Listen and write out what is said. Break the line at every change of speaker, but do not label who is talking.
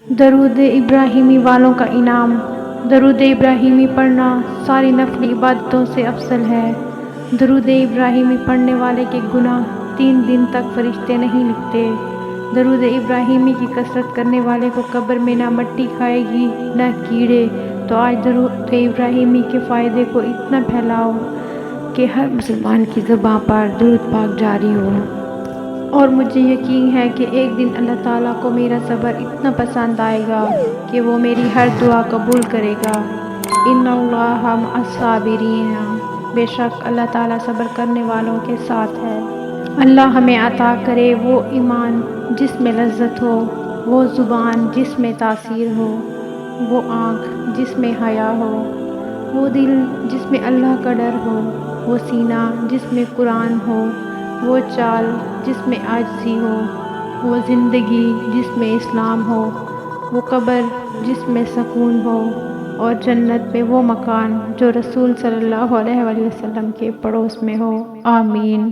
درود ابراہیمی والوں کا انعام۔ درود ابراہیمی پڑھنا ساری نفلی عبادتوں سے افضل ہے۔ درود ابراہیمی پڑھنے والے کے گناہ 3 دن تک فرشتے نہیں لکھتے۔ درود ابراہیمی کی کثرت کرنے والے کو قبر میں نہ مٹی کھائے گی نہ کیڑے۔ تو آج درود ابراہیمی کے فائدے کو اتنا پھیلاؤ کہ ہر مسلمان کی زبان پر درود پاک جاری ہو۔ اور مجھے یقین ہے کہ ایک دن اللہ تعالیٰ کو میرا صبر اتنا پسند آئے گا کہ وہ میری ہر دعا قبول کرے گا۔ ان اللہ مع الصابرین، بے شک اللہ تعالیٰ صبر کرنے والوں کے ساتھ ہے۔ اللہ ہمیں عطا کرے وہ ایمان جس میں لذت ہو، وہ زبان جس میں تاثیر ہو، وہ آنکھ جس میں حیا ہو، وہ دل جس میں اللہ کا ڈر ہو، وہ سینہ جس میں قرآن ہو، وہ چال جس میں عاجزی ہو، وہ زندگی جس میں اسلام ہو، وہ قبر جس میں سکون ہو، اور جنت میں وہ مکان جو رسول صلی اللہ علیہ وسلم کے پڑوس میں ہو۔ آمین۔